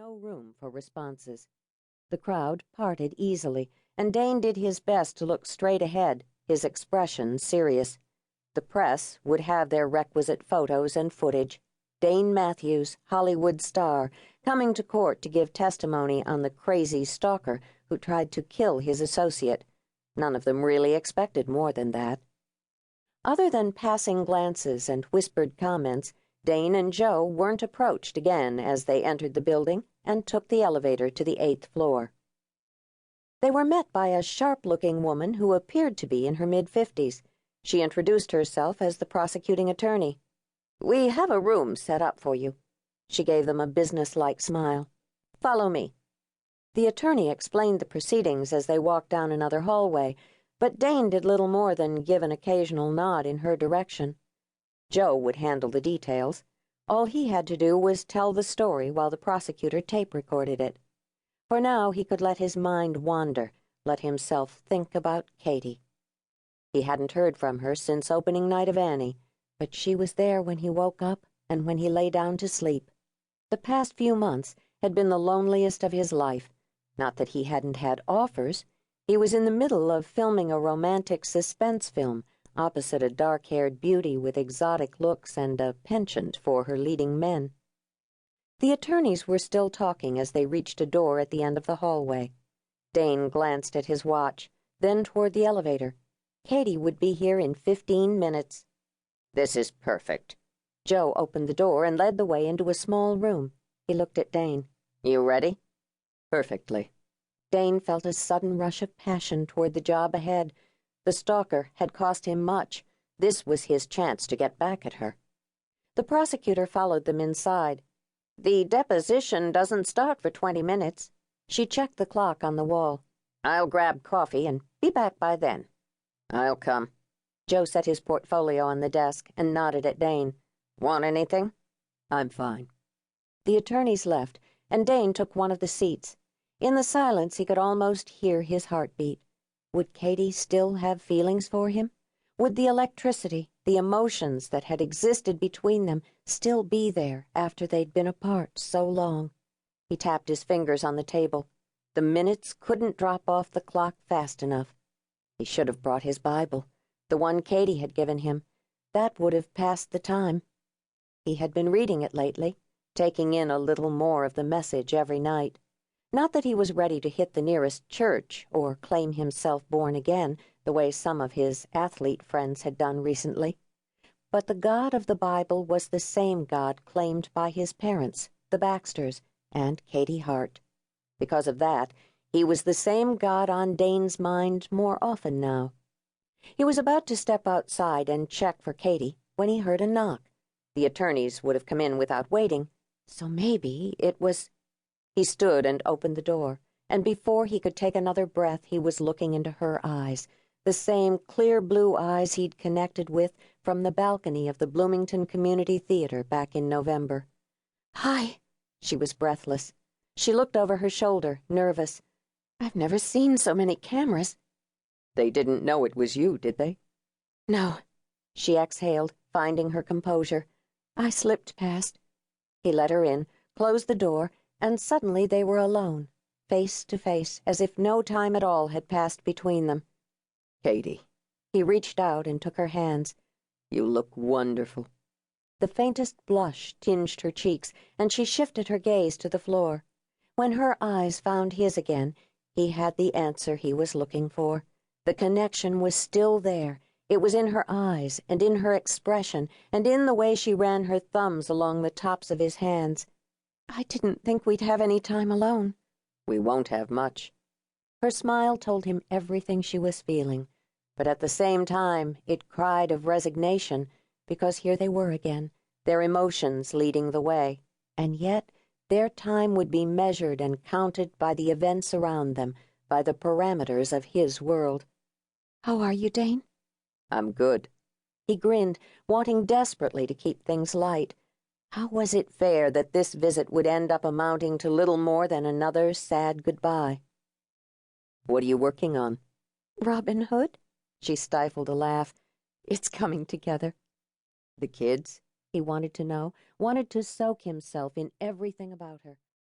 no room for responses. The crowd parted easily, and Dane did his best to look straight ahead, his expression serious. The press would have their requisite photos and footage. Dane Matthews, Hollywood star, coming to court to give testimony on the crazy stalker who tried to kill his associate. None of them really expected more than that. Other than passing glances and whispered comments, Dane and Joe weren't approached again as they entered the building and took the elevator to the 8th floor. They were met by a sharp-looking woman who appeared to be in her mid-50s. She introduced herself as the prosecuting attorney. "We have a room set up for you." She gave them a business-like smile. "Follow me." The attorney explained the proceedings as they walked down another hallway, but Dane did little more than give an occasional nod in her direction. Joe would handle the details. All he had to do was tell the story while the prosecutor tape-recorded it. For now he could let his mind wander, let himself think about Katie. He hadn't heard from her since opening night of Annie, but she was there when he woke up and when he lay down to sleep. The past few months had been the loneliest of his life. Not that he hadn't had offers. He was in the middle of filming a romantic suspense film opposite a dark-haired beauty with exotic looks and a penchant for her leading men. The attorneys were still talking as they reached a door at the end of the hallway. Dane glanced at his watch, then toward the elevator. Katie would be here in 15 minutes. "This is perfect." Joe opened the door and led the way into a small room. He looked at Dane. "You ready?" "Perfectly." Dane felt a sudden rush of passion toward the job ahead. The stalker had cost him much. This was his chance to get back at her. The prosecutor followed them inside. "The deposition doesn't start for 20 minutes. She checked the clock on the wall. "I'll grab coffee and be back by then." "I'll come." Joe set his portfolio on the desk and nodded at Dane. "Want anything?" "I'm fine." The attorneys left, and Dane took one of the seats. In the silence he could almost hear his heartbeat. Would Katie still have feelings for him? Would the electricity, the emotions that had existed between them, still be there after they'd been apart so long? He tapped his fingers on the table. The minutes couldn't drop off the clock fast enough. He should have brought his Bible, the one Katie had given him. That would have passed the time. He had been reading it lately, taking in a little more of the message every night. Not that he was ready to hit the nearest church or claim himself born again, the way some of his athlete friends had done recently. But the God of the Bible was the same God claimed by his parents, the Baxters, and Katie Hart. Because of that, he was the same God on Dane's mind more often now. He was about to step outside and check for Katie when he heard a knock. The attorneys would have come in without waiting, so maybe it was... He stood and opened the door, and before he could take another breath he was looking into her eyes, the same clear blue eyes he'd connected with from the balcony of the Bloomington Community Theater back in November. "Hi." She was breathless. She looked over her shoulder, nervous. "I've never seen so many cameras." "They didn't know it was you, did they?" "No." She exhaled, finding her composure. "I slipped past." He let her in, closed the door, and suddenly they were alone, face to face, as if no time at all had passed between them. "Katie." He reached out and took her hands. "You look wonderful." The faintest blush tinged her cheeks, and she shifted her gaze to the floor. When her eyes found his again, he had the answer he was looking for. The connection was still there. It was in her eyes, and in her expression, and in the way she ran her thumbs along the tops of his hands. "I didn't think we'd have any time alone." "We won't have much." Her smile told him everything she was feeling, but at the same time it cried of resignation, because here they were again, their emotions leading the way, and yet their time would be measured and counted by the events around them, by the parameters of his world. "How are you, Dane?" "I'm good." He grinned, wanting desperately to keep things light. How was it fair that this visit would end up amounting to little more than another sad goodbye? "What are you working on?" "Robin Hood?" She stifled a laugh. "It's coming together." "The kids?" He wanted to know, wanted to soak himself in everything about her.